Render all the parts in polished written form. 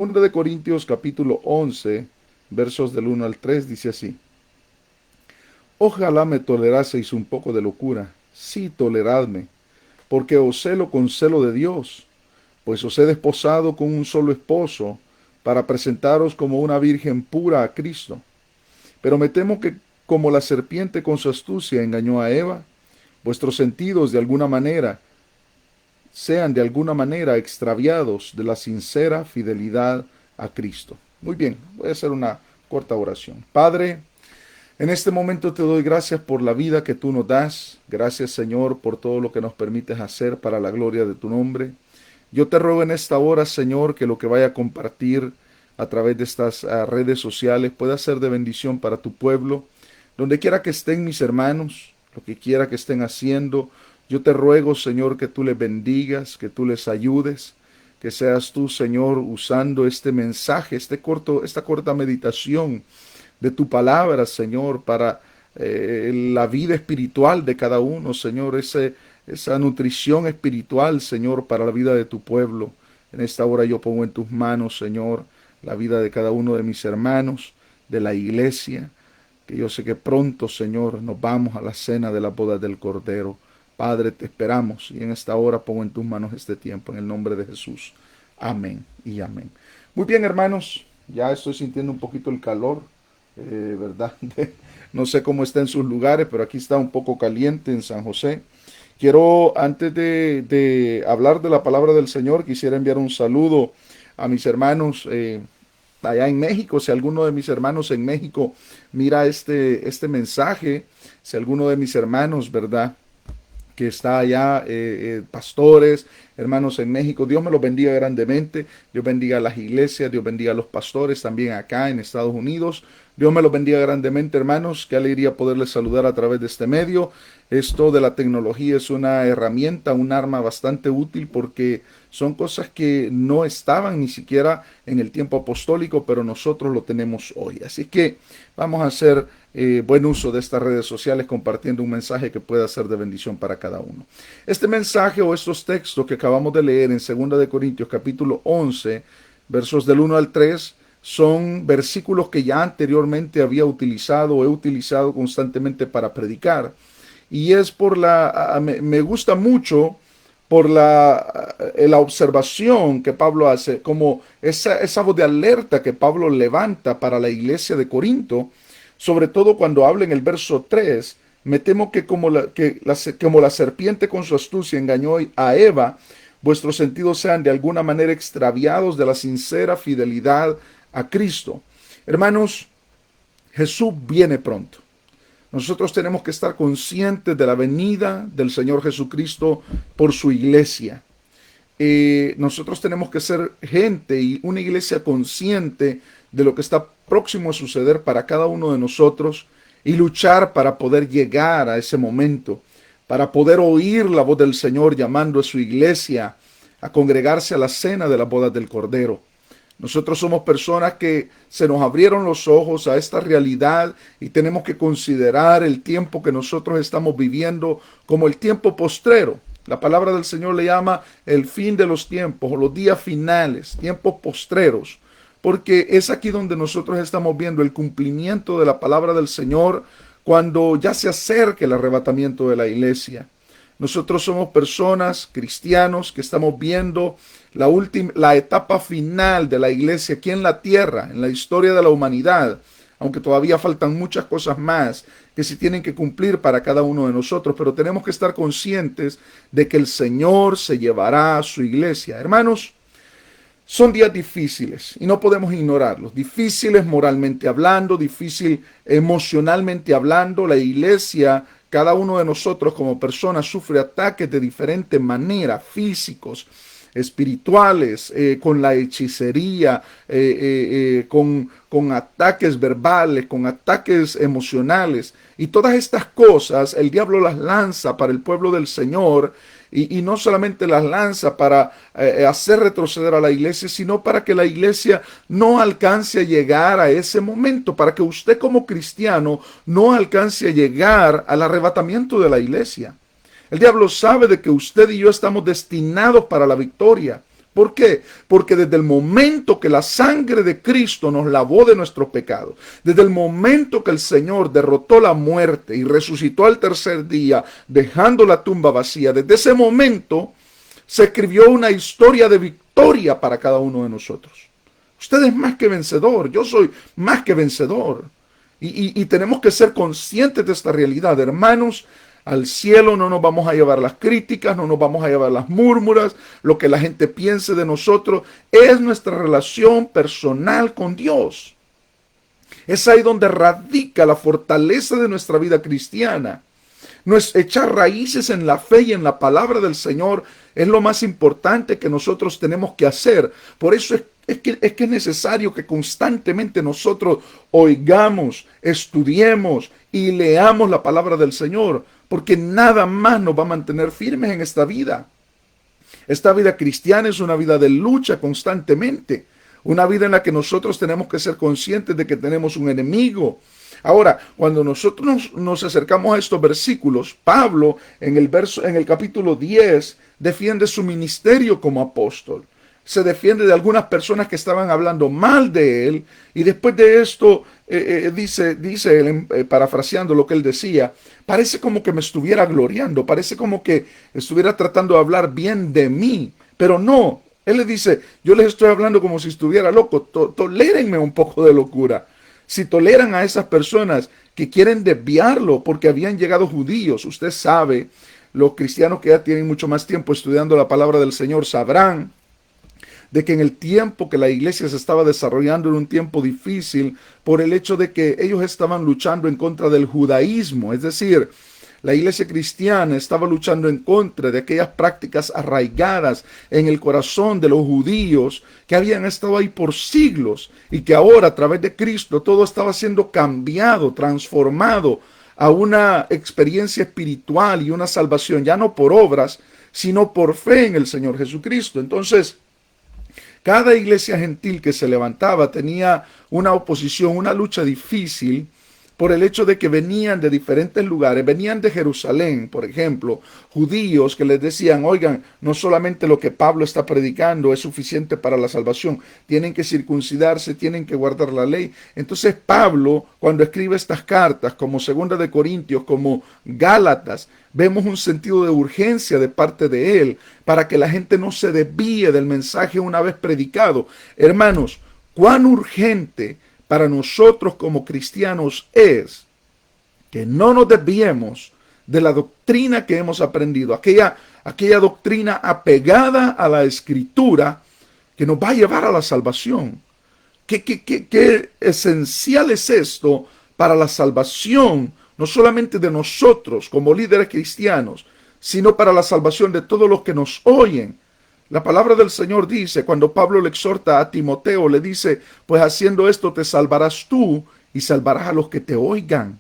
Segunda de Corintios capítulo 11, versos del 1 al 3 dice así: Ojalá me toleraseis un poco de locura, sí toleradme, porque os celo con celo de Dios, pues os he desposado con un solo esposo, para presentaros como una virgen pura a Cristo. Pero me temo que como la serpiente con su astucia engañó a Eva, vuestros sentidos sean de alguna manera extraviados de la sincera fidelidad a Cristo. Muy bien, voy a hacer una corta oración. Padre, en este momento te doy gracias por la vida que tú nos das. Gracias, Señor, por todo lo que nos permites hacer para la gloria de tu nombre. Yo te ruego en esta hora, Señor, que lo que vaya a compartir a través de estas redes sociales pueda ser de bendición para tu pueblo. Donde quiera que estén mis hermanos, lo que quiera que estén haciendo, yo te ruego, Señor, que tú les bendigas, que tú les ayudes, que seas tú, Señor, usando este mensaje, esta corta meditación de tu palabra, Señor, para la vida espiritual de cada uno, Señor, esa nutrición espiritual, Señor, para la vida de tu pueblo. En esta hora yo pongo en tus manos, Señor, la vida de cada uno de mis hermanos, de la iglesia, que yo sé que pronto, Señor, nos vamos a la cena de la boda del Cordero. Padre, te esperamos y en esta hora pongo en tus manos este tiempo, en el nombre de Jesús. Amén y amén. Muy bien, hermanos, ya estoy sintiendo un poquito el calor, ¿verdad? No sé cómo está en sus lugares, pero aquí está un poco caliente en San José. Quiero, antes de hablar de la palabra del Señor, quisiera enviar un saludo a mis hermanos allá en México. Si alguno de mis hermanos en México mira este mensaje, si alguno de mis hermanos, ¿verdad?, que está allá, pastores, hermanos en México. Dios me los bendiga grandemente. Dios bendiga a las iglesias, Dios bendiga a los pastores también acá en Estados Unidos. Dios me los bendiga grandemente, hermanos. Qué alegría poderles saludar a través de este medio. Esto de la tecnología es una herramienta, un arma bastante útil porque son cosas que no estaban ni siquiera en el tiempo apostólico, pero nosotros lo tenemos hoy. Así que vamos a hacer buen uso de estas redes sociales compartiendo un mensaje que pueda ser de bendición para cada uno. Este mensaje o estos textos que acabamos de leer en 2 Corintios capítulo 11, versos del 1 al 3, son versículos que ya anteriormente había utilizado o he utilizado constantemente para predicar. Y es me gusta mucho por la observación que Pablo hace, como esa voz de alerta que Pablo levanta para la iglesia de Corinto, sobre todo cuando habla en el verso 3, me temo que como la serpiente con su astucia engañó a Eva, vuestros sentidos sean de alguna manera extraviados de la sincera fidelidad a Cristo. Hermanos, Jesús viene pronto. Nosotros tenemos que estar conscientes de la venida del Señor Jesucristo por su iglesia. Nosotros tenemos que ser gente y una iglesia consciente de lo que está próximo a suceder para cada uno de nosotros y luchar para poder llegar a ese momento, para poder oír la voz del Señor llamando a su iglesia a congregarse a la cena de la boda del Cordero. Nosotros somos personas que se nos abrieron los ojos a esta realidad y tenemos que considerar el tiempo que nosotros estamos viviendo como el tiempo postrero. La palabra del Señor le llama el fin de los tiempos o los días finales, tiempos postreros, porque es aquí donde nosotros estamos viendo el cumplimiento de la palabra del Señor cuando ya se acerque el arrebatamiento de la iglesia. Nosotros somos personas, cristianos, que estamos viendo la etapa final de la iglesia aquí en la tierra, en la historia de la humanidad, aunque todavía faltan muchas cosas más que se tienen que cumplir para cada uno de nosotros, pero tenemos que estar conscientes de que el Señor se llevará a su iglesia. Hermanos, son días difíciles y no podemos ignorarlos. Difíciles moralmente hablando, difícil emocionalmente hablando. La iglesia, cada uno de nosotros como personas sufre ataques de diferente manera, físicos, espirituales, con la hechicería, con ataques verbales, con ataques emocionales. Y todas estas cosas el diablo las lanza para el pueblo del Señor. Y no solamente las lanza para hacer retroceder a la iglesia, sino para que la iglesia no alcance a llegar a ese momento, para que usted como cristiano no alcance a llegar al arrebatamiento de la iglesia. El diablo sabe de que usted y yo estamos destinados para la victoria. ¿Por qué? Porque desde el momento que la sangre de Cristo nos lavó de nuestros pecados, desde el momento que el Señor derrotó la muerte y resucitó al tercer día, dejando la tumba vacía, desde ese momento se escribió una historia de victoria para cada uno de nosotros. Usted es más que vencedor, yo soy más que vencedor. Y tenemos que ser conscientes de esta realidad, hermanos. Al cielo no nos vamos a llevar las críticas, no nos vamos a llevar las murmuras, lo que la gente piense de nosotros. Es nuestra relación personal con Dios. Es ahí donde radica la fortaleza de nuestra vida cristiana. No es echar raíces en la fe y en la palabra del Señor. Es lo más importante que nosotros tenemos que hacer. Por eso es que es necesario que constantemente nosotros oigamos, estudiemos y leamos la palabra del Señor, porque nada más nos va a mantener firmes en esta vida. Esta vida cristiana es una vida de lucha constantemente, una vida en la que nosotros tenemos que ser conscientes de que tenemos un enemigo. Ahora, cuando nosotros nos acercamos a estos versículos, Pablo en el capítulo 10 defiende su ministerio como apóstol. Se defiende de algunas personas que estaban hablando mal de él, y después de esto dice él, parafraseando lo que él decía, parece como que me estuviera gloriando, parece como que estuviera tratando de hablar bien de mí, pero no. Él le dice, yo les estoy hablando como si estuviera loco, tolérenme un poco de locura. Si toleran a esas personas que quieren desviarlo porque habían llegado judíos, usted sabe, los cristianos que ya tienen mucho más tiempo estudiando la palabra del Señor sabrán de que en el tiempo que la iglesia se estaba desarrollando era un tiempo difícil por el hecho de que ellos estaban luchando en contra del judaísmo, es decir, la iglesia cristiana estaba luchando en contra de aquellas prácticas arraigadas en el corazón de los judíos que habían estado ahí por siglos y que ahora a través de Cristo todo estaba siendo cambiado, transformado a una experiencia espiritual y una salvación, ya no por obras, sino por fe en el Señor Jesucristo. Entonces, cada iglesia gentil que se levantaba tenía una oposición, una lucha difícil por el hecho de que venían de diferentes lugares, venían de Jerusalén, por ejemplo, judíos que les decían, oigan, no solamente lo que Pablo está predicando es suficiente para la salvación, tienen que circuncidarse, tienen que guardar la ley. Entonces Pablo, cuando escribe estas cartas, como Segunda de Corintios, como Gálatas, vemos un sentido de urgencia de parte de él, para que la gente no se desvíe del mensaje una vez predicado. Hermanos, cuán urgente para nosotros como cristianos es que no nos desviemos de la doctrina que hemos aprendido, aquella doctrina apegada a la Escritura que nos va a llevar a la salvación. ¿Qué esencial es esto para la salvación, no solamente de nosotros como líderes cristianos, sino para la salvación de todos los que nos oyen? La palabra del Señor dice, cuando Pablo le exhorta a Timoteo, le dice, pues haciendo esto te salvarás tú y salvarás a los que te oigan.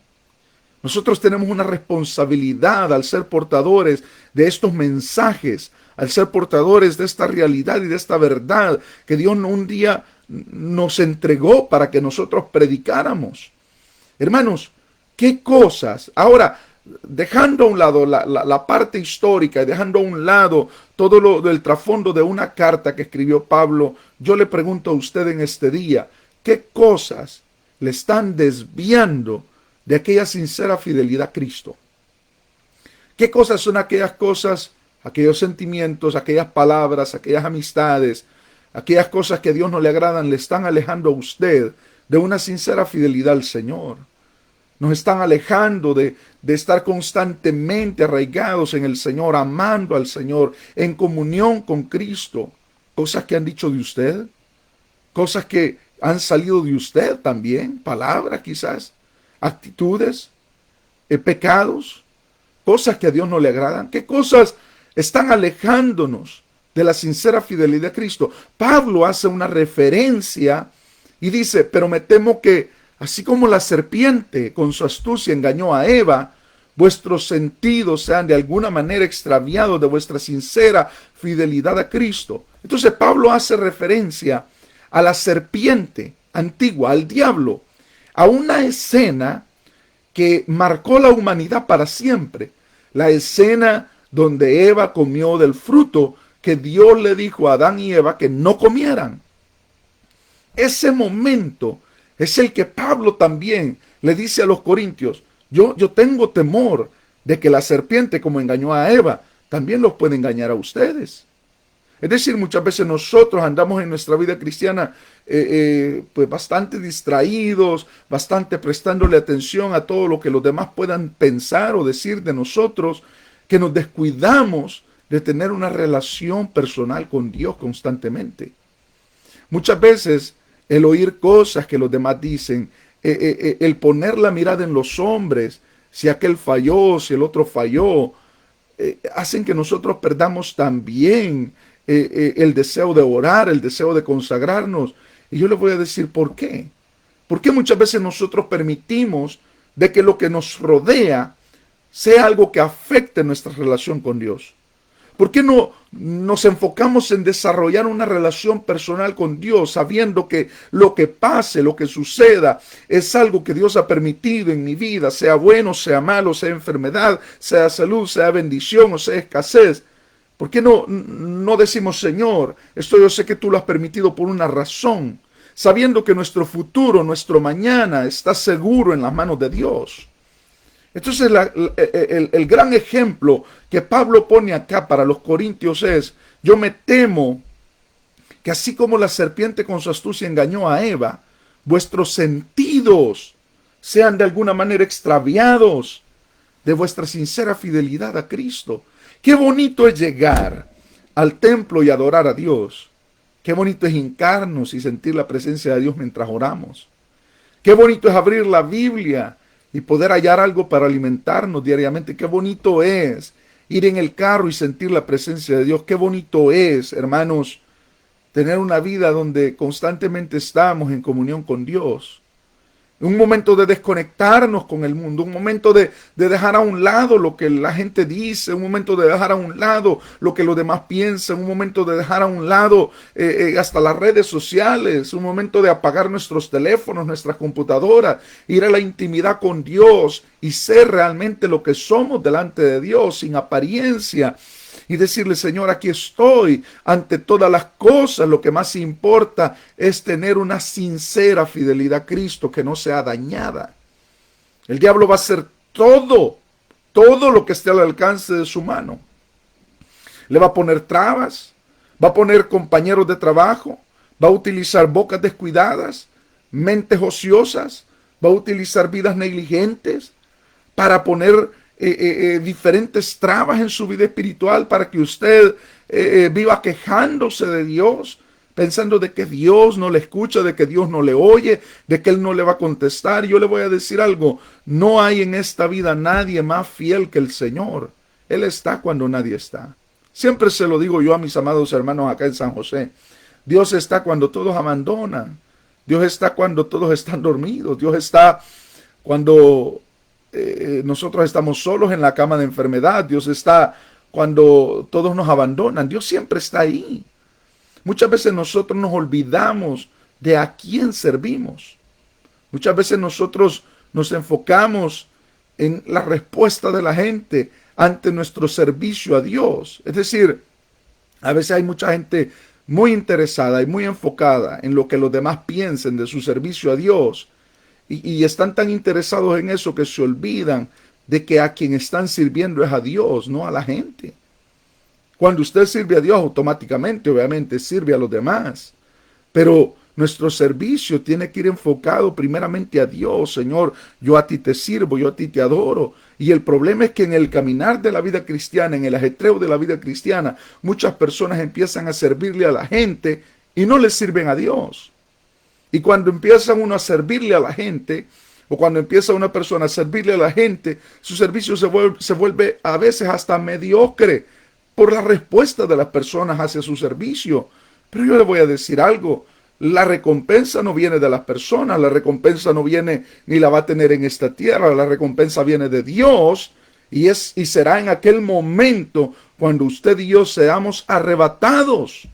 Nosotros tenemos una responsabilidad al ser portadores de estos mensajes, al ser portadores de esta realidad y de esta verdad que Dios un día nos entregó para que nosotros predicáramos. Hermanos, ¿qué cosas? Ahora, dejando a un lado la parte histórica y dejando a un lado todo lo del trasfondo de una carta que escribió Pablo, yo le pregunto a usted en este día, ¿qué cosas le están desviando de aquella sincera fidelidad a Cristo? ¿Qué cosas son aquellas cosas, aquellos sentimientos, aquellas palabras, aquellas amistades, aquellas cosas que a Dios no le agradan, le están alejando a usted de una sincera fidelidad al Señor? Nos están alejando de estar constantemente arraigados en el Señor, amando al Señor, en comunión con Cristo. Cosas que han dicho de usted, cosas que han salido de usted también, palabras quizás, actitudes, pecados, cosas que a Dios no le agradan. ¿Qué cosas están alejándonos de la sincera fidelidad a Cristo? Pablo hace una referencia y dice, pero me temo que así como la serpiente con su astucia engañó a Eva, vuestros sentidos sean de alguna manera extraviados de vuestra sincera fidelidad a Cristo. Entonces Pablo hace referencia a la serpiente antigua, al diablo, a una escena que marcó la humanidad para siempre. La escena donde Eva comió del fruto que Dios le dijo a Adán y Eva que no comieran. Ese momento es el que Pablo también le dice a los corintios: yo tengo temor de que la serpiente, como engañó a Eva, también los puede engañar a ustedes. Es decir, muchas veces nosotros andamos en nuestra vida cristiana pues bastante distraídos, bastante prestándole atención a todo lo que los demás puedan pensar o decir de nosotros, que nos descuidamos de tener una relación personal con Dios constantemente. Muchas veces el oír cosas que los demás dicen, el poner la mirada en los hombres, si aquel falló, si el otro falló, hacen que nosotros perdamos también el deseo de orar, el deseo de consagrarnos. Y yo les voy a decir por qué. Porque muchas veces nosotros permitimos de que lo que nos rodea sea algo que afecte nuestra relación con Dios. ¿Por qué no nos enfocamos en desarrollar una relación personal con Dios, sabiendo que lo que pase, lo que suceda, es algo que Dios ha permitido en mi vida, sea bueno, sea malo, sea enfermedad, sea salud, sea bendición o sea escasez? ¿Por qué no decimos: Señor, esto yo sé que tú lo has permitido por una razón, sabiendo que nuestro futuro, nuestro mañana está seguro en las manos de Dios? Entonces el gran ejemplo que Pablo pone acá para los corintios es: yo me temo que así como la serpiente con su astucia engañó a Eva, vuestros sentidos sean de alguna manera extraviados de vuestra sincera fidelidad a Cristo. Qué bonito es llegar al templo y adorar a Dios. Qué bonito es hincarnos y sentir la presencia de Dios mientras oramos. Qué bonito es abrir la Biblia y poder hallar algo para alimentarnos diariamente. Qué bonito es ir en el carro y sentir la presencia de Dios. Qué bonito es, hermanos, tener una vida donde constantemente estamos en comunión con Dios. Un momento de desconectarnos con el mundo, un momento de dejar a un lado lo que la gente dice, un momento de dejar a un lado lo que los demás piensan, un momento de dejar a un lado hasta las redes sociales, un momento de apagar nuestros teléfonos, nuestras computadoras, ir a la intimidad con Dios y ser realmente lo que somos delante de Dios, sin apariencia. Y decirle: Señor, aquí estoy. Ante todas las cosas, lo que más importa es tener una sincera fidelidad a Cristo que no sea dañada. El diablo va a hacer todo lo que esté al alcance de su mano. Le va a poner trabas, va a poner compañeros de trabajo, va a utilizar bocas descuidadas, mentes ociosas, va a utilizar vidas negligentes para poner diferentes trabas en su vida espiritual, para que usted viva quejándose de Dios, pensando de que Dios no le escucha, de que Dios no le oye, de que Él no le va a contestar. Yo le voy a decir algo: no hay en esta vida nadie más fiel que el Señor. Él está cuando nadie está. Siempre se lo digo yo a mis amados hermanos acá en San José: Dios está cuando todos abandonan, Dios está cuando todos están dormidos, Dios está cuando nosotros estamos solos en la cama de enfermedad, Dios está cuando todos nos abandonan. Dios siempre está ahí. Muchas veces nosotros nos olvidamos de a quién servimos. Muchas veces nosotros nos enfocamos en la respuesta de la gente ante nuestro servicio a Dios. Es decir, a veces hay mucha gente muy interesada y muy enfocada en lo que los demás piensen de su servicio a Dios. Y están tan interesados en eso que se olvidan de que a quien están sirviendo es a Dios, no a la gente. Cuando usted sirve a Dios, automáticamente, obviamente, sirve a los demás. Pero nuestro servicio tiene que ir enfocado primeramente a Dios. Señor, yo a ti te sirvo, yo a ti te adoro. Y el problema es que en el caminar de la vida cristiana, en el ajetreo de la vida cristiana, muchas personas empiezan a servirle a la gente y no le sirven a Dios. Y cuando empieza uno a servirle a la gente, o cuando empieza una persona a servirle a la gente, su servicio se vuelve a veces hasta mediocre por la respuesta de las personas hacia su servicio. Pero yo le voy a decir algo: la recompensa no viene de las personas, la recompensa no viene ni la va a tener en esta tierra, la recompensa viene de Dios, y será en aquel momento cuando usted y yo seamos arrebatados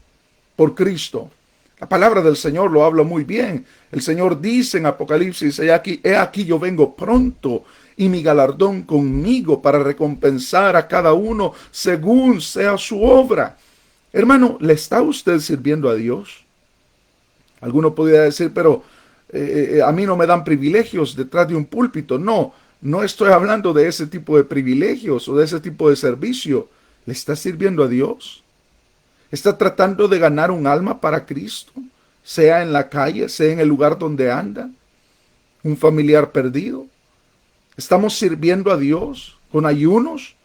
por Cristo. La palabra del Señor lo habla muy bien. El Señor dice en Apocalipsis: he aquí yo vengo pronto, y mi galardón conmigo para recompensar a cada uno según sea su obra. Hermano, ¿le está usted sirviendo a Dios? Alguno podría decir, pero a mí no me dan privilegios detrás de un púlpito. No, no estoy hablando de ese tipo de privilegios o de ese tipo de servicio. ¿Le está sirviendo a Dios? ¿Está tratando de ganar un alma para Cristo? Sea en la calle, sea en el lugar donde anda, un familiar perdido. ¿Estamos sirviendo a Dios con ayunos,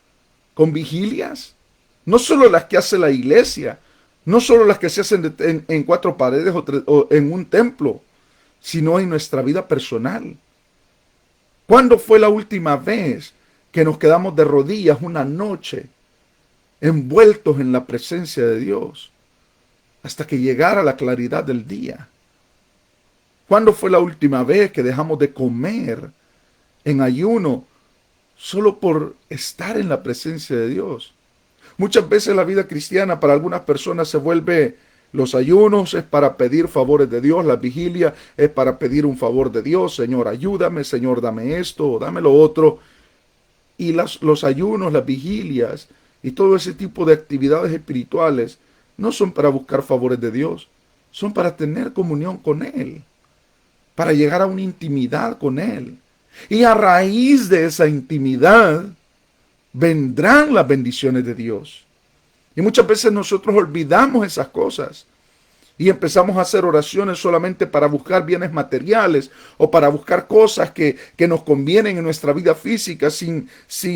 con vigilias? No solo las que hace la iglesia, no solo las que se hacen en cuatro paredes o en un templo, sino en nuestra vida personal. ¿Cuándo fue la última vez que nos quedamos de rodillas una noche, envueltos en la presencia de Dios, hasta que llegara la claridad del día? ¿Cuándo fue la última vez que dejamos de comer en ayuno solo por estar en la presencia de Dios? Muchas veces la vida cristiana para algunas personas se vuelve: los ayunos es para pedir favores de Dios, la vigilia es para pedir un favor de Dios. Señor, ayúdame, Señor, dame esto, dame lo otro. Y los ayunos, las vigilias y todo ese tipo de actividades espirituales no son para buscar favores de Dios, son para tener comunión con Él, para llegar a una intimidad con Él. Y a raíz de esa intimidad vendrán las bendiciones de Dios. Y muchas veces nosotros olvidamos esas cosas y empezamos a hacer oraciones solamente para buscar bienes materiales o para buscar cosas que nos convienen en nuestra vida física, sin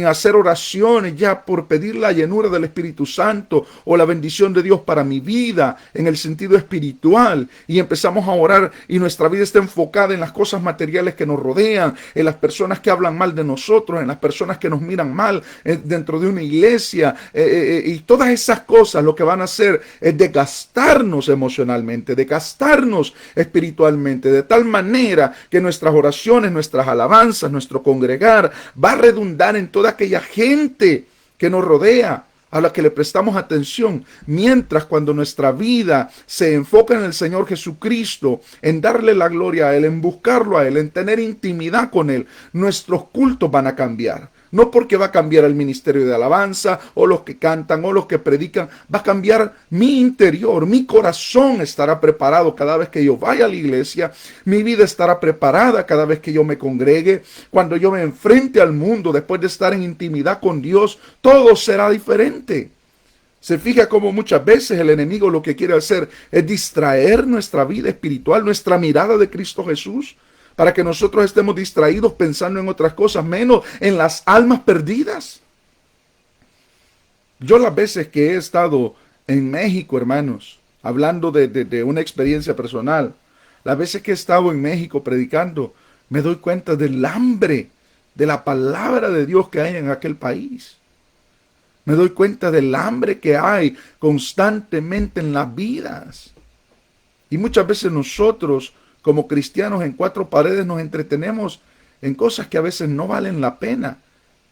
hacer oraciones ya por pedir la llenura del Espíritu Santo o la bendición de Dios para mi vida en el sentido espiritual. Y empezamos a orar y nuestra vida está enfocada en las cosas materiales que nos rodean, en las personas que hablan mal de nosotros, en las personas que nos miran mal dentro de una iglesia, y todas esas cosas lo que van a hacer es desgastarnos emocionalmente, de gastarnos espiritualmente, de tal manera que nuestras oraciones, nuestras alabanzas, nuestro congregar va a redundar en toda aquella gente que nos rodea, a la que le prestamos atención, mientras cuando nuestra vida se enfoca en el Señor Jesucristo, en darle la gloria a Él, en buscarlo a Él, en tener intimidad con Él, nuestros cultos van a cambiar. No porque va a cambiar el ministerio de alabanza o los que cantan o los que predican, va a cambiar mi interior, mi corazón estará preparado cada vez que yo vaya a la iglesia, mi vida estará preparada cada vez que yo me congregue, cuando yo me enfrente al mundo después de estar en intimidad con Dios, todo será diferente. Se fija cómo muchas veces el enemigo lo que quiere hacer es distraer nuestra vida espiritual, nuestra mirada de Cristo Jesús, para que nosotros estemos distraídos pensando en otras cosas, menos en las almas perdidas. Yo las veces que he estado en México, hermanos, hablando de una experiencia personal, las veces que he estado en México predicando, me doy cuenta del hambre de la palabra de Dios que hay en aquel país. Me doy cuenta del hambre que hay constantemente en las vidas. Y muchas veces nosotros, como cristianos en cuatro paredes, nos entretenemos en cosas que a veces no valen la pena.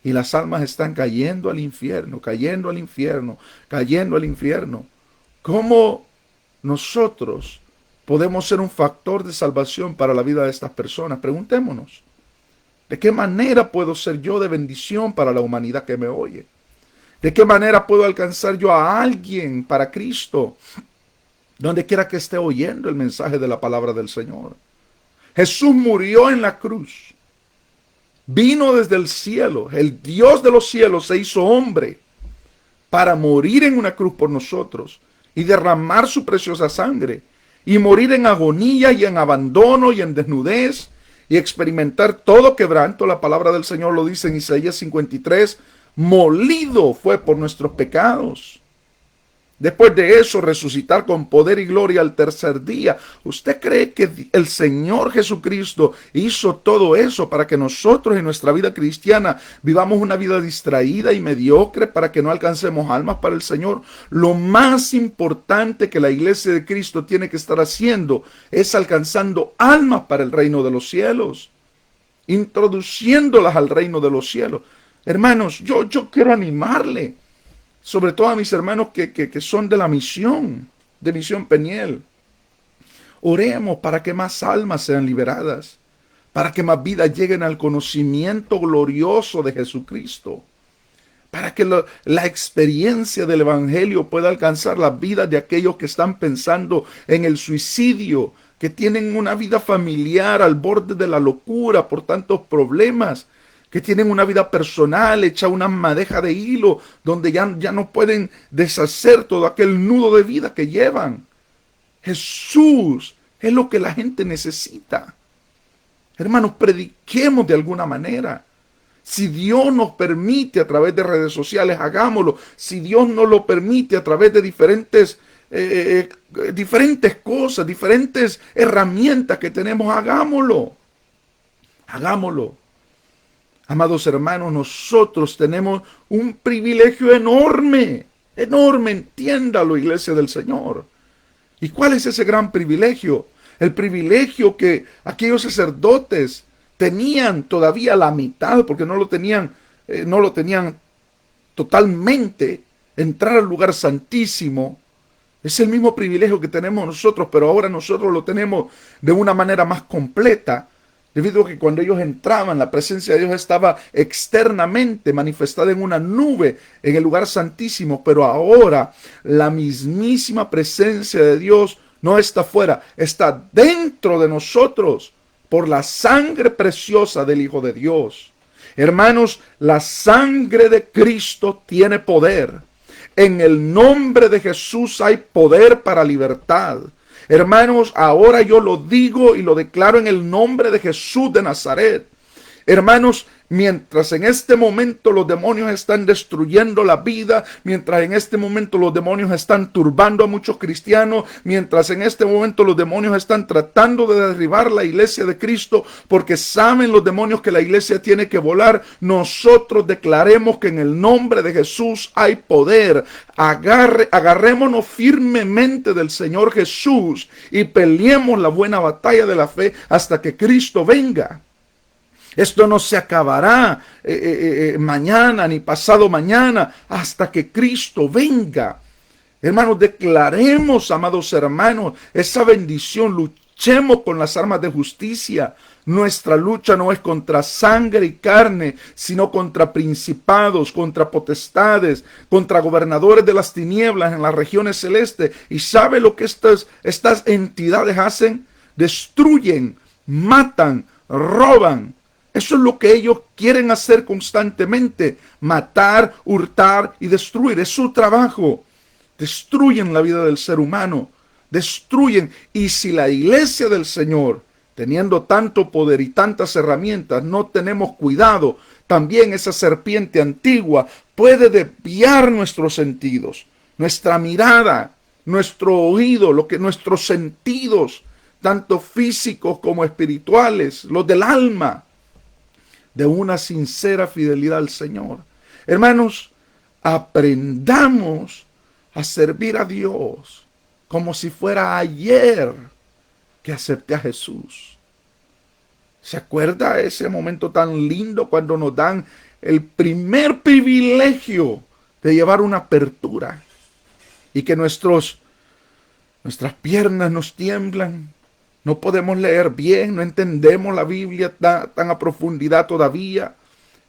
Y las almas están cayendo al infierno, cayendo al infierno, cayendo al infierno. ¿Cómo nosotros podemos ser un factor de salvación para la vida de estas personas? Preguntémonos. ¿De qué manera puedo ser yo de bendición para la humanidad que me oye? ¿De qué manera puedo alcanzar yo a alguien para Cristo, donde quiera que esté oyendo el mensaje de la palabra del Señor? Jesús murió en la cruz. Vino desde el cielo. El Dios de los cielos se hizo hombre para morir en una cruz por nosotros y derramar su preciosa sangre y morir en agonía y en abandono y en desnudez y experimentar todo quebranto. La palabra del Señor lo dice en Isaías 53. Molido fue por nuestros pecados. Después de eso, resucitar con poder y gloria al tercer día. ¿Usted cree que el Señor Jesucristo hizo todo eso para que nosotros en nuestra vida cristiana vivamos una vida distraída y mediocre para que no alcancemos almas para el Señor? Lo más importante que la iglesia de Cristo tiene que estar haciendo es alcanzando almas para el reino de los cielos, introduciéndolas al reino de los cielos. Hermanos, yo quiero animarle, sobre todo a mis hermanos que son de la misión, de Misión Peniel. Oremos para que más almas sean liberadas, para que más vidas lleguen al conocimiento glorioso de Jesucristo, para que la experiencia del Evangelio pueda alcanzar las vidas de aquellos que están pensando en el suicidio, que tienen una vida familiar al borde de la locura por tantos problemas, que tienen una vida personal hecha una madeja de hilo, donde ya no pueden deshacer todo aquel nudo de vida que llevan. Jesús es lo que la gente necesita. Hermanos, prediquemos de alguna manera. Si Dios nos permite a través de redes sociales, hagámoslo. Si Dios nos lo permite a través de diferentes cosas, diferentes herramientas que tenemos, hagámoslo. Hagámoslo. Amados hermanos, nosotros tenemos un privilegio enorme, enorme, entiéndalo, Iglesia del Señor. ¿Y cuál es ese gran privilegio? El privilegio que aquellos sacerdotes tenían todavía la mitad, porque no lo tenían totalmente, entrar al lugar santísimo. Es el mismo privilegio que tenemos nosotros, pero ahora nosotros lo tenemos de una manera más completa, debido a que cuando ellos entraban, la presencia de Dios estaba externamente manifestada en una nube en el lugar santísimo, pero ahora la mismísima presencia de Dios no está fuera, está dentro de nosotros por la sangre preciosa del Hijo de Dios. Hermanos, la sangre de Cristo tiene poder. En el nombre de Jesús hay poder para libertad. Hermanos, ahora yo lo digo y lo declaro en el nombre de Jesús de Nazaret. Hermanos, mientras en este momento los demonios están destruyendo la vida, mientras en este momento los demonios están turbando a muchos cristianos, mientras en este momento los demonios están tratando de derribar la iglesia de Cristo, porque saben los demonios que la iglesia tiene que volar, nosotros declaremos que en el nombre de Jesús hay poder. Agarrémonos firmemente del Señor Jesús y peleemos la buena batalla de la fe hasta que Cristo venga. Esto no se acabará mañana ni pasado mañana hasta que Cristo venga. Hermanos, declaremos, amados hermanos, esa bendición. Luchemos con las armas de justicia. Nuestra lucha no es contra sangre y carne, sino contra principados, contra potestades, contra gobernadores de las tinieblas en las regiones celestes. ¿Y sabe lo que estas entidades hacen? Destruyen, matan, roban. Eso es lo que ellos quieren hacer constantemente: matar, hurtar y destruir. Es su trabajo. Destruyen la vida del ser humano. Destruyen. Y si la iglesia del Señor, teniendo tanto poder y tantas herramientas, no tenemos cuidado, también esa serpiente antigua puede desviar nuestros sentidos, nuestra mirada, nuestro oído, nuestros sentidos, tanto físicos como espirituales, los del alma, de una sincera fidelidad al Señor. Hermanos, aprendamos a servir a Dios como si fuera ayer que acepté a Jesús. ¿Se acuerda ese momento tan lindo cuando nos dan el primer privilegio de llevar una apertura y que nuestras piernas nos tiemblan? No podemos leer bien, no entendemos la Biblia tan a profundidad todavía,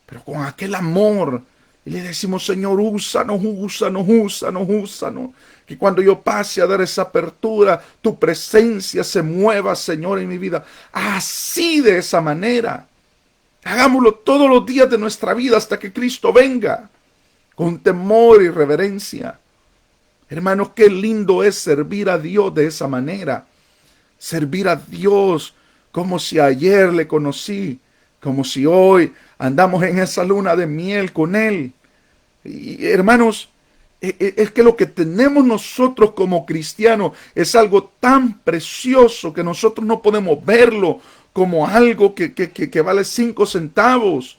pero con aquel amor, y le decimos: Señor, úsanos, que cuando yo pase a dar esa apertura, tu presencia se mueva, Señor, en mi vida. Así, de esa manera, hagámoslo todos los días de nuestra vida hasta que Cristo venga, con temor y reverencia. Hermanos, qué lindo es servir a Dios de esa manera. Servir a Dios como si ayer le conocí, como si hoy andamos en esa luna de miel con Él. Y, hermanos, es que lo que tenemos nosotros como cristianos es algo tan precioso que nosotros no podemos verlo como algo que vale 5 centavos.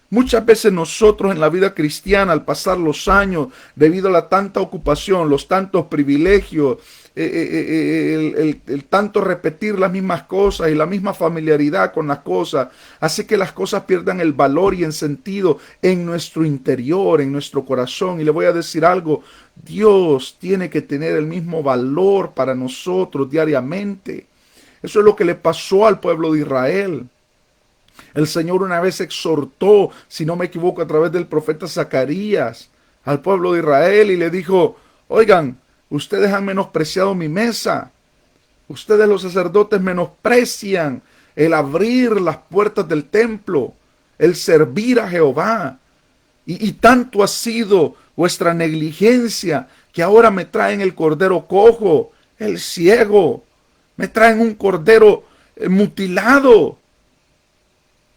Muchas veces nosotros en la vida cristiana, al pasar los años, debido a la tanta ocupación, los tantos privilegios, el tanto repetir las mismas cosas y la misma familiaridad con las cosas, hace que las cosas pierdan el valor y el sentido en nuestro interior, en nuestro corazón. Y le voy a decir algo: Dios tiene que tener el mismo valor para nosotros diariamente. Eso es lo que le pasó al pueblo de Israel. El Señor una vez exhortó, si no me equivoco, a través del profeta Zacarías al pueblo de Israel y le dijo, oigan, ustedes han menospreciado mi mesa. Ustedes los sacerdotes menosprecian el abrir las puertas del templo, el servir a Jehová. Y tanto ha sido vuestra negligencia que ahora me traen el cordero cojo, el ciego, me traen un cordero mutilado.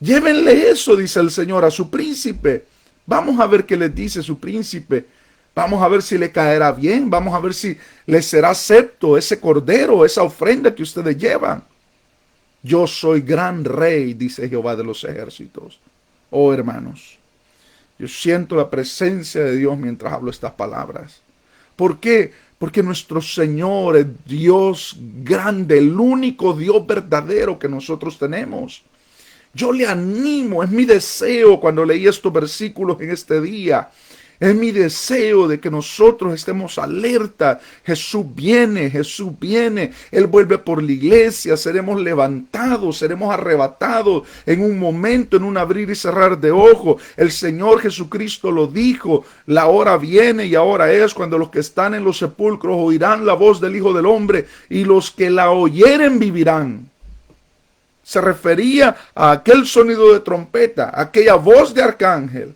Llévenle eso, dice el Señor, a su príncipe. Vamos a ver qué les dice su príncipe. Vamos a ver si le caerá bien. Vamos a ver si le será acepto ese cordero, esa ofrenda que ustedes llevan. Yo soy gran rey, dice Jehová de los ejércitos. Oh, hermanos, yo siento la presencia de Dios mientras hablo estas palabras. ¿Por qué? Porque nuestro Señor es Dios grande, el único Dios verdadero que nosotros tenemos. Yo le animo, es mi deseo cuando leí estos versículos en este día. Es mi deseo de que nosotros estemos alerta. Jesús viene, Él vuelve por la iglesia, seremos levantados, seremos arrebatados en un momento, en un abrir y cerrar de ojos. El Señor Jesucristo lo dijo, la hora viene y ahora es cuando los que están en los sepulcros oirán la voz del Hijo del Hombre y los que la oyeren vivirán. Se refería a aquel sonido de trompeta, aquella voz de arcángel,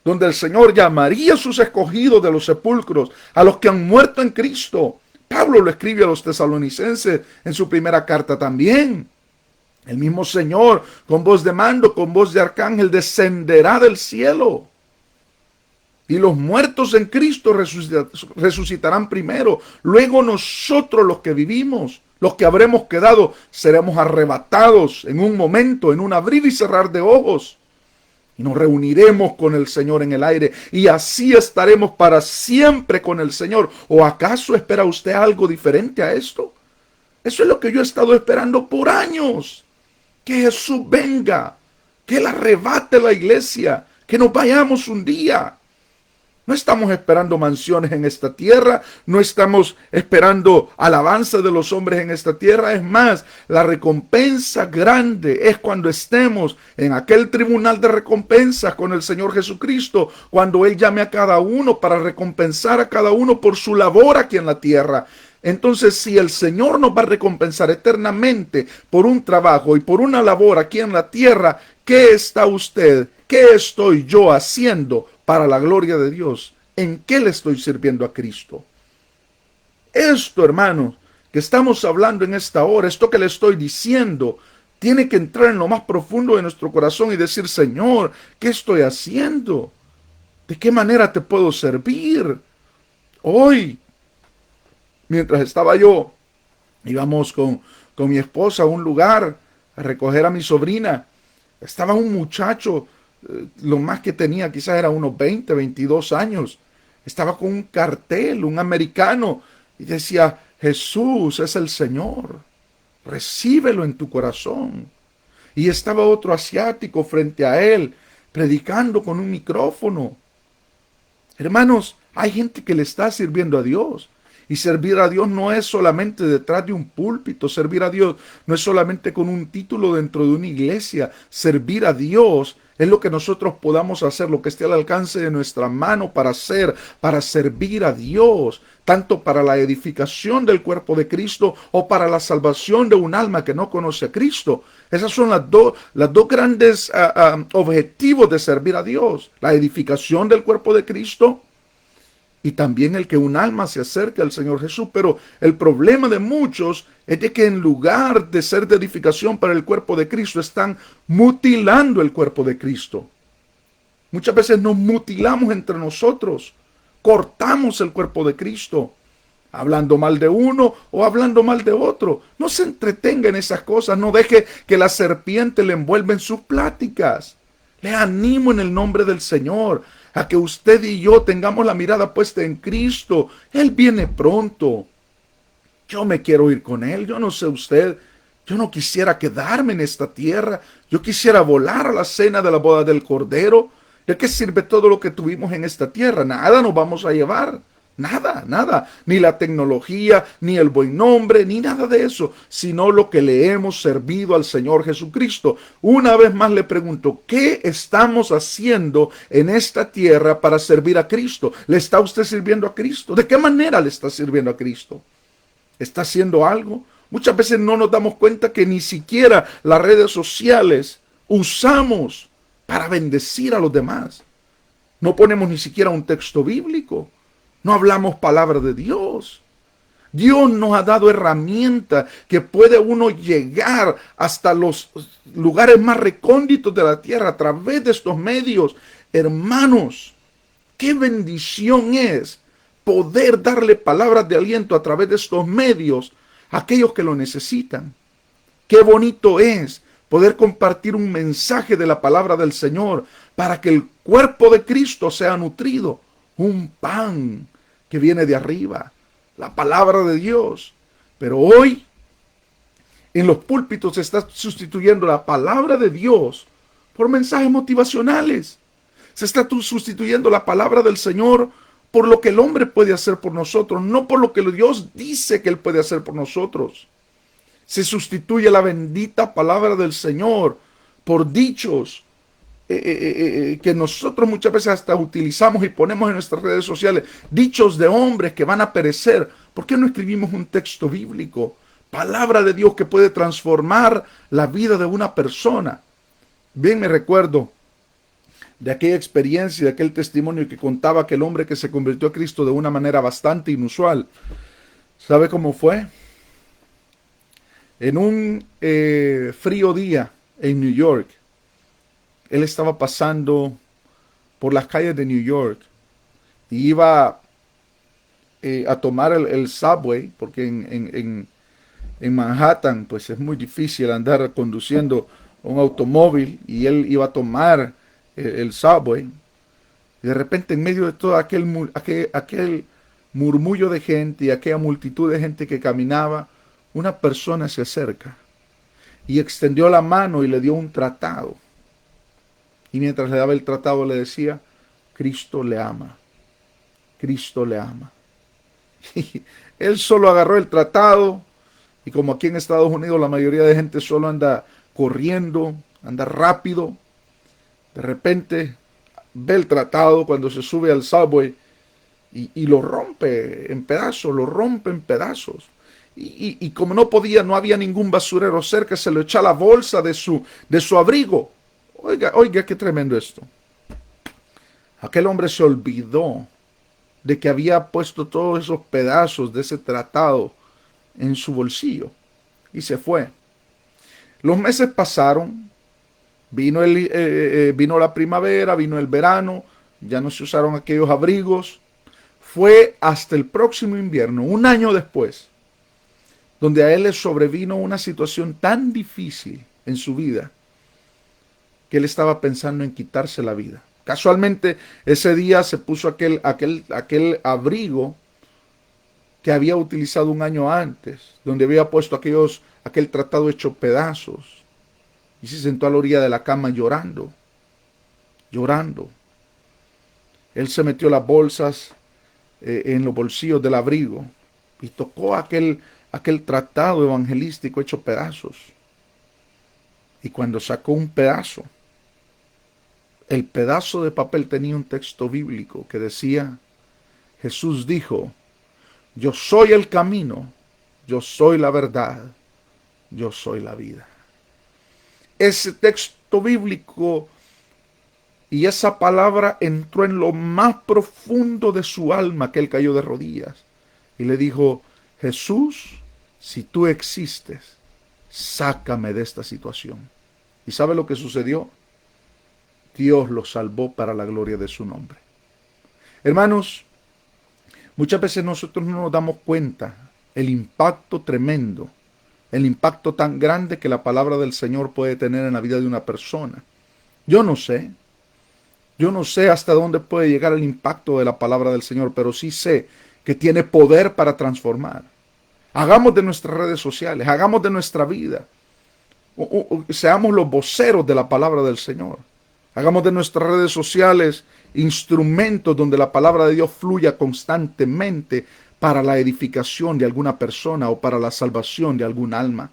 donde el Señor llamaría a sus escogidos de los sepulcros, a los que han muerto en Cristo. Pablo lo escribe a los tesalonicenses en su primera carta también. El mismo Señor, con voz de mando, con voz de arcángel, descenderá del cielo. Y los muertos en Cristo resucitarán primero. Luego nosotros los que vivimos, los que habremos quedado, seremos arrebatados en un momento, en un abrir y cerrar de ojos. Y nos reuniremos con el Señor en el aire. Y así estaremos para siempre con el Señor. ¿O acaso espera usted algo diferente a esto? Eso es lo que yo he estado esperando por años. Que Jesús venga. Que Él arrebate la iglesia. Que nos vayamos un día. No estamos esperando mansiones en esta tierra, no estamos esperando alabanza de los hombres en esta tierra. Es más, la recompensa grande es cuando estemos en aquel tribunal de recompensas con el Señor Jesucristo, cuando Él llame a cada uno para recompensar a cada uno por su labor aquí en la tierra. Entonces, si el Señor nos va a recompensar eternamente por un trabajo y por una labor aquí en la tierra, ¿qué está usted, qué estoy yo haciendo para la gloria de Dios? ¿En qué le estoy sirviendo a Cristo? Esto, hermanos, que estamos hablando en esta hora, esto que le estoy diciendo, tiene que entrar en lo más profundo de nuestro corazón y decir, Señor, ¿qué estoy haciendo? ¿De qué manera te puedo servir? Hoy, mientras estaba yo, íbamos con mi esposa a un lugar a recoger a mi sobrina. Estaba un muchacho, lo más que tenía quizás era unos 20, 22 años. Estaba con un cartel, un americano, y decía, Jesús es el Señor, recíbelo en tu corazón. Y estaba otro asiático frente a él, predicando con un micrófono. Hermanos, hay gente que le está sirviendo a Dios. Y servir a Dios no es solamente detrás de un púlpito, servir a Dios no es solamente con un título dentro de una iglesia. Servir a Dios es lo que nosotros podamos hacer, lo que esté al alcance de nuestra mano para hacer, para servir a Dios, tanto para la edificación del cuerpo de Cristo o para la salvación de un alma que no conoce a Cristo. Esos son las dos grandes objetivos de servir a Dios, la edificación del cuerpo de Cristo y también el que un alma se acerque al Señor Jesús. Pero el problema de muchos es de que en lugar de ser de edificación para el cuerpo de Cristo, están mutilando el cuerpo de Cristo. Muchas veces nos mutilamos entre nosotros, cortamos el cuerpo de Cristo, hablando mal de uno o hablando mal de otro. No se entretenga en esas cosas, no deje que la serpiente le envuelva en sus pláticas. Le animo en el nombre del Señor a que usted y yo tengamos la mirada puesta en Cristo. Él viene pronto. Yo me quiero ir con Él. Yo no sé usted. Yo no quisiera quedarme en esta tierra. Yo quisiera volar a la cena de la boda del Cordero. ¿De qué sirve todo lo que tuvimos en esta tierra? Nada nos vamos a llevar. Nada, nada, ni la tecnología, ni el buen nombre, ni nada de eso, sino lo que le hemos servido al Señor Jesucristo. Una vez más le pregunto, ¿qué estamos haciendo en esta tierra para servir a Cristo? ¿Le está usted sirviendo a Cristo? ¿De qué manera le está sirviendo a Cristo? ¿Está haciendo algo? Muchas veces no nos damos cuenta que ni siquiera las redes sociales usamos para bendecir a los demás. No ponemos ni siquiera un texto bíblico. No hablamos palabra de Dios. Dios nos ha dado herramientas que puede uno llegar hasta los lugares más recónditos de la tierra a través de estos medios. Hermanos, qué bendición es poder darle palabras de aliento a través de estos medios a aquellos que lo necesitan. Qué bonito es poder compartir un mensaje de la palabra del Señor para que el cuerpo de Cristo sea nutrido. Un pan que viene de arriba, la palabra de Dios. Pero hoy en los púlpitos se está sustituyendo la palabra de Dios por mensajes motivacionales. Se está sustituyendo la palabra del Señor por lo que el hombre puede hacer por nosotros, no por lo que Dios dice que Él puede hacer por nosotros. Se sustituye la bendita palabra del Señor por dichos que nosotros muchas veces hasta utilizamos y ponemos en nuestras redes sociales, dichos de hombres que van a perecer. ¿Por qué no escribimos un texto bíblico? Palabra de Dios que puede transformar la vida de una persona. Bien, me recuerdo de aquella experiencia, de aquel testimonio que contaba aquel hombre que se convirtió a Cristo de una manera bastante inusual. ¿Sabe cómo fue? En un frío día en New York, él estaba pasando por las calles de New York y iba a tomar el subway, porque en Manhattan pues es muy difícil andar conduciendo un automóvil, y él iba a tomar el subway. Y de repente, en medio de todo aquel murmullo de gente y aquella multitud de gente que caminaba, una persona se acerca y extendió la mano y le dio un tratado. Y mientras le daba el tratado le decía, Cristo le ama, Cristo le ama. Y él solo agarró el tratado, y como aquí en Estados Unidos la mayoría de gente solo anda corriendo, anda rápido, de repente ve el tratado cuando se sube al subway y lo rompe en pedazos, lo rompe en pedazos. Y como no había ningún basurero cerca, se lo echa a la bolsa de su abrigo. Oiga, qué tremendo esto. Aquel hombre se olvidó de que había puesto todos esos pedazos de ese tratado en su bolsillo y se fue. Los meses pasaron, vino la primavera, vino el verano, ya no se usaron aquellos abrigos. Fue hasta el próximo invierno, un año después, donde a él le sobrevino una situación tan difícil en su vida que él estaba pensando en quitarse la vida. Casualmente ese día se puso aquel abrigo que había utilizado un año antes, donde había puesto aquel tratado hecho pedazos, y se sentó a la orilla de la cama llorando. Él se metió las bolsas en los bolsillos del abrigo y tocó aquel tratado evangelístico hecho pedazos. Y cuando sacó un pedazo, el pedazo de papel tenía un texto bíblico que decía, Jesús dijo, yo soy el camino, yo soy la verdad, yo soy la vida. Ese texto bíblico y esa palabra entró en lo más profundo de su alma, que él cayó de rodillas y le dijo, Jesús, si tú existes, sácame de esta situación. ¿Y sabe lo que sucedió? Dios lo salvó para la gloria de su nombre. Hermanos, muchas veces nosotros no nos damos cuenta el impacto tremendo, el impacto tan grande que la palabra del Señor puede tener en la vida de una persona. Yo no sé hasta dónde puede llegar el impacto de la palabra del Señor, pero sí sé que tiene poder para transformar. Hagamos de nuestras redes sociales, hagamos de nuestra vida, seamos los voceros de la palabra del Señor. Hagamos de nuestras redes sociales instrumentos donde la palabra de Dios fluya constantemente para la edificación de alguna persona o para la salvación de algún alma.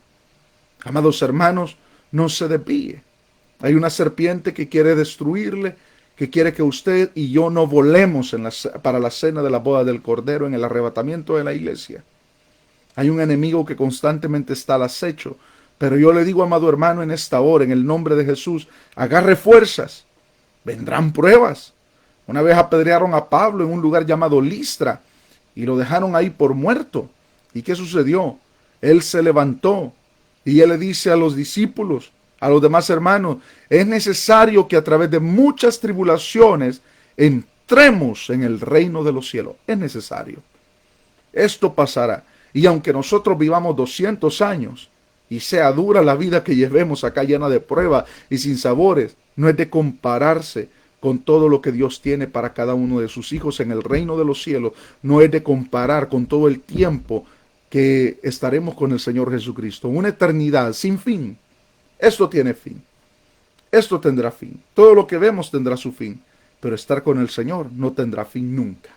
Amados hermanos, no se desvíe. Hay una serpiente que quiere destruirle, que quiere que usted y yo no volemos para la cena de la boda del Cordero en el arrebatamiento de la iglesia. Hay un enemigo que constantemente está al acecho, pero yo le digo, amado hermano, en esta hora, en el nombre de Jesús, agarre fuerzas. Vendrán pruebas. Una vez apedrearon a Pablo en un lugar llamado Listra y lo dejaron ahí por muerto. ¿Y qué sucedió? Él se levantó y él le dice a los discípulos, a los demás hermanos, es necesario que a través de muchas tribulaciones entremos en el reino de los cielos. Es necesario. Esto pasará. Y aunque nosotros vivamos 200 años y sea dura la vida que llevemos acá llena de pruebas y sin sabores, no es de compararse con todo lo que Dios tiene para cada uno de sus hijos en el reino de los cielos. No es de comparar con todo el tiempo que estaremos con el Señor Jesucristo. Una eternidad sin fin. Esto tiene fin. Esto tendrá fin. Todo lo que vemos tendrá su fin. Pero estar con el Señor no tendrá fin nunca.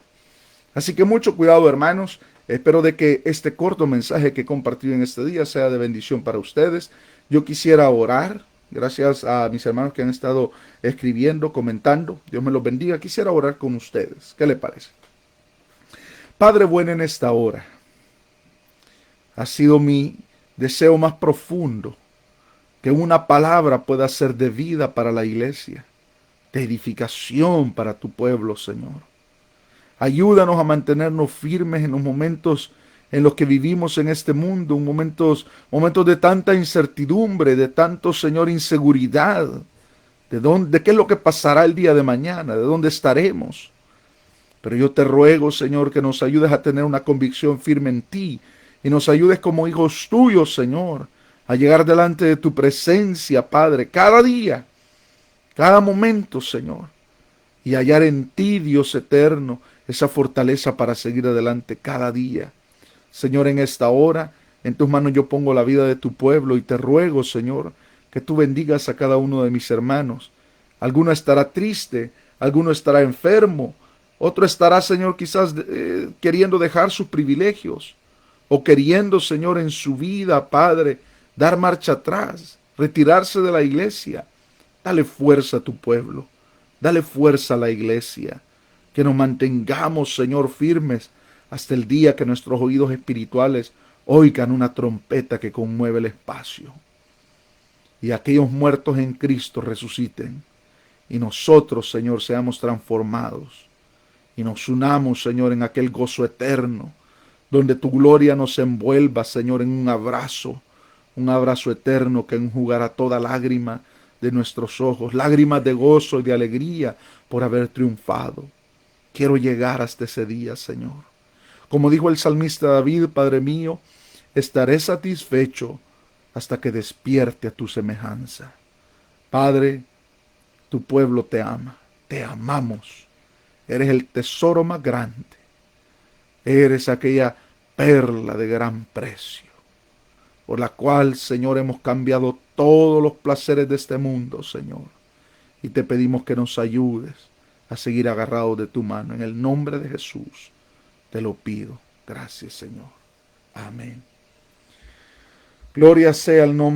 Así que mucho cuidado, hermanos. Espero de que este corto mensaje que he compartido en este día sea de bendición para ustedes. Yo quisiera orar. Gracias a mis hermanos que han estado escribiendo, comentando. Dios me los bendiga. Quisiera orar con ustedes. ¿Qué le parece? Padre bueno, en esta hora ha sido mi deseo más profundo que una palabra pueda ser de vida para la iglesia, de edificación para tu pueblo, Señor. Ayúdanos a mantenernos firmes en los momentos en los que vivimos en este mundo, momentos de tanta incertidumbre, de tanto, Señor, inseguridad, de qué es lo que pasará el día de mañana, de dónde estaremos. Pero yo te ruego, Señor, que nos ayudes a tener una convicción firme en ti y nos ayudes como hijos tuyos, Señor, a llegar delante de tu presencia, Padre, cada día, cada momento, Señor, y hallar en ti, Dios eterno, esa fortaleza para seguir adelante cada día. Señor, en esta hora, en tus manos yo pongo la vida de tu pueblo y te ruego, Señor, que tú bendigas a cada uno de mis hermanos. Alguno estará triste, alguno estará enfermo, otro estará, Señor, quizás queriendo dejar sus privilegios o queriendo, Señor, en su vida, Padre, dar marcha atrás, retirarse de la iglesia. Dale fuerza a tu pueblo, dale fuerza a la iglesia, que nos mantengamos, Señor, firmes hasta el día que nuestros oídos espirituales oigan una trompeta que conmueve el espacio y aquellos muertos en Cristo resuciten y nosotros, Señor, seamos transformados y nos unamos, Señor, en aquel gozo eterno donde tu gloria nos envuelva, Señor, en un abrazo eterno que enjugará toda lágrima de nuestros ojos, lágrimas de gozo y de alegría por haber triunfado. Quiero llegar hasta ese día, Señor. Como dijo el salmista David, Padre mío, estaré satisfecho hasta que despierte a tu semejanza. Padre, tu pueblo te ama, te amamos. Eres el tesoro más grande. Eres aquella perla de gran precio, por la cual, Señor, hemos cambiado todos los placeres de este mundo, Señor. Y te pedimos que nos ayudes a seguir agarrados de tu mano. En el nombre de Jesús te lo pido. Gracias, Señor. Amén. Gloria sea el nombre